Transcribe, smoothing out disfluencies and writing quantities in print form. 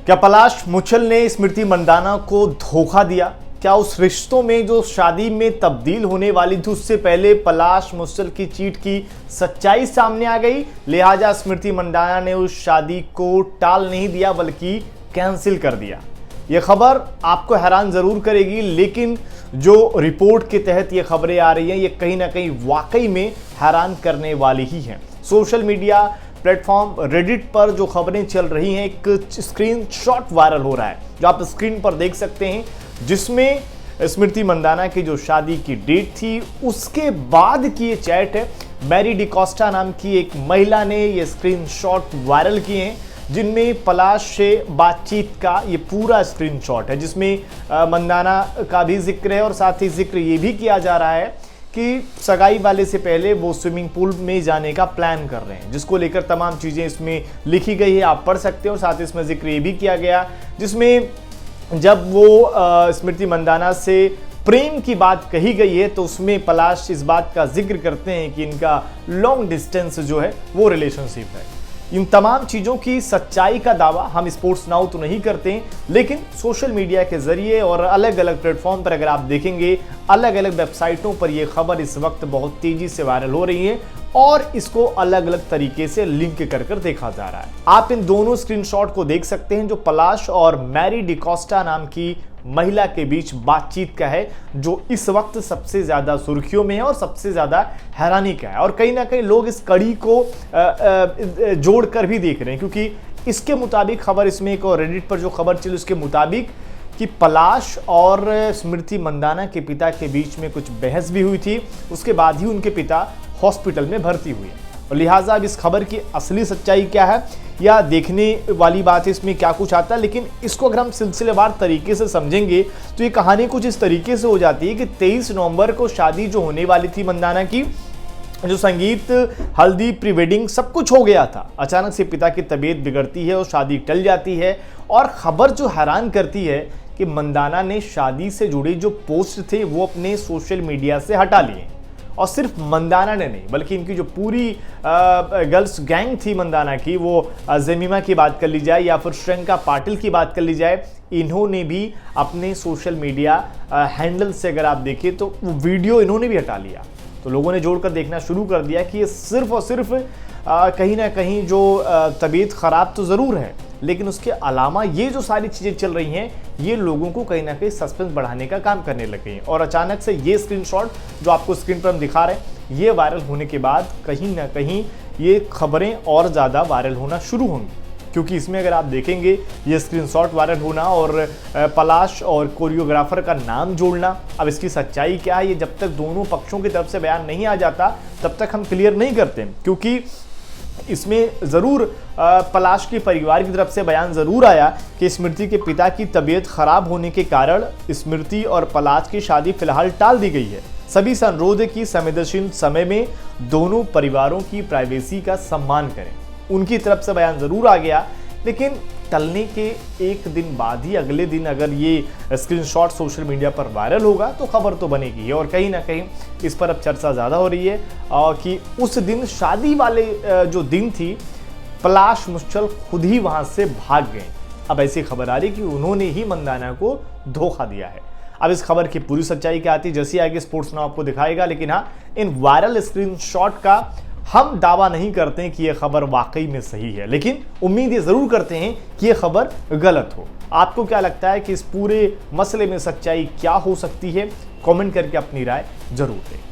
क्या पलाश मुच्छल ने स्मृति मंदाना को धोखा दिया? क्या उस रिश्तों में जो शादी में तब्दील होने वाली थी उससे पहले पलाश मुच्छल की चीट की सच्चाई सामने आ गई, लिहाजा स्मृति मंदाना ने उस शादी को टाल नहीं दिया बल्कि कैंसिल कर दिया? यह खबर आपको हैरान जरूर करेगी, लेकिन जो रिपोर्ट के तहत ये खबरें आ रही हैं ये कहीं ना कहीं वाकई में हैरान करने वाली ही हैं। सोशल मीडिया प्लेटफॉर्म रेडिट पर जो खबरें चल रही हैं, एक स्क्रीनशॉट वायरल हो रहा है जो आप स्क्रीन पर देख सकते हैं, जिसमें स्मृति मंदाना की जो शादी की डेट थी उसके बाद की ये चैट है। मैरी डिकोस्टा नाम की एक महिला ने ये स्क्रीनशॉट वायरल किए हैं, जिनमें पलाश से बातचीत का ये पूरा स्क्रीनशॉट है, जिसमें मंदाना का भी जिक्र है और साथ ही जिक्र ये भी किया जा रहा है कि सगाई वाले से पहले वो स्विमिंग पूल में जाने का प्लान कर रहे हैं, जिसको लेकर तमाम चीज़ें इसमें लिखी गई है, आप पढ़ सकते हो। साथ ही इसमें जिक्र ये भी किया गया जिसमें जब वो स्मृति मंदाना से प्रेम की बात कही गई है तो उसमें पलाश इस बात का जिक्र करते हैं कि इनका लॉन्ग डिस्टेंस जो है वो रिलेशनशिप है। इन तमाम चीज़ों की सच्चाई का दावा हम स्पोर्ट्स नाउ तो नहीं करते हैं, लेकिन सोशल मीडिया के जरिए और अलग अलग प्लेटफॉर्म पर अगर आप देखेंगे, अलग अलग वेबसाइटों पर यह खबर इस वक्त बहुत तेजी से वायरल हो रही है और इसको अलग अलग तरीके से लिंक कर देखा जा रहा है। आप इन दोनों स्क्रीनशॉट को देख सकते हैं जो पलाश और मैरी डिकोस्टा नाम की महिला के बीच बातचीत का है, जो इस वक्त सबसे ज्यादा सुर्खियों में है और सबसे ज्यादा हैरानी का है। और कहीं ना कहीं लोग इस कड़ी को जोड़कर भी देख रहे हैं, क्योंकि इसके मुताबिक खबर इसमें एक और रेडिट पर जो खबर चली उसके मुताबिक कि पलाश और स्मृति मंदाना के पिता के बीच में कुछ बहस भी हुई थी, उसके बाद ही उनके पिता हॉस्पिटल में भर्ती हुए। और लिहाजा अब इस खबर की असली सच्चाई क्या है या देखने वाली बात है इसमें क्या कुछ आता है, लेकिन इसको अगर हम सिलसिलेवार तरीके से समझेंगे तो ये कहानी कुछ इस तरीके से हो जाती है कि 23 नवंबर को शादी जो होने वाली थी मंदाना की, जो संगीत, हल्दी, प्री वेडिंग सब कुछ हो गया था, अचानक से पिता की तबीयत बिगड़ती है और शादी टल जाती है। और खबर जो हैरान करती है कि मंदाना ने शादी से जुड़े जो पोस्ट थे वो अपने सोशल मीडिया से हटा लिए। और सिर्फ मंदाना ने नहीं बल्कि इनकी जो पूरी गर्ल्स गैंग थी मंदाना की, वो जमीमा की बात कर ली जाए या फिर श्रियंका पाटिल की बात कर ली जाए, इन्होंने भी अपने सोशल मीडिया हैंडल से अगर आप देखें तो वो वीडियो इन्होंने भी हटा लिया। तो लोगों ने जोड़कर देखना शुरू कर दिया कि ये सिर्फ और सिर्फ कहीं ना कहीं जो तबीयत ख़राब तो ज़रूर है, लेकिन उसके अलावा ये जो सारी चीज़ें चल रही हैं ये लोगों को कहीं ना कहीं सस्पेंस बढ़ाने का काम करने लग गई हैं। और अचानक से ये स्क्रीनशॉट जो आपको स्क्रीन पर हम दिखा रहे हैं ये वायरल होने के बाद कहीं ना कहीं ये खबरें और ज़्यादा वायरल होना शुरू होंगी, क्योंकि इसमें अगर आप देखेंगे ये स्क्रीनशॉट वायरल होना और पलाश और कोरियोग्राफर का नाम जोड़ना, अब इसकी सच्चाई क्या है ये जब तक दोनों पक्षों की तरफ से बयान नहीं आ जाता तब तक हम क्लियर नहीं करते, क्योंकि इसमें ज़रूर पलाश के परिवार की तरफ से बयान ज़रूर आया कि स्मृति के पिता की तबीयत खराब होने के कारण स्मृति और पलाश की शादी फिलहाल टाल दी गई है। सभी से अनुरोध है कि संवेदनशील समय में दोनों परिवारों की प्राइवेसी का सम्मान करें। उनकी तरफ से बयान ज़रूर आ गया, लेकिन टलने के एक दिन बाद ही अगले दिन अगर ये स्क्रीनशॉट सोशल मीडिया पर वायरल होगा तो खबर तो बनेगी है। और कहीं ना कहीं इस पर अब चर्चा ज़्यादा हो रही है कि उस दिन शादी वाले जो दिन थी पलाश मुच्छल खुद ही वहाँ से भाग गए। अब ऐसी खबर आ रही कि उन्होंने ही मंदाना को धोखा दिया है। अब इस खबर की पूरी सच्चाई क्या आती जैसी आगे स्पोर्ट्स नाउ आपको दिखाएगा, लेकिन हाँ, इन वायरल स्क्रीनशॉट का हम दावा नहीं करते हैं कि यह खबर वाकई में सही है, लेकिन उम्मीद ये जरूर करते हैं कि यह खबर गलत हो। आपको क्या लगता है कि इस पूरे मसले में सच्चाई क्या हो सकती है? कमेंट करके अपनी राय जरूर दें।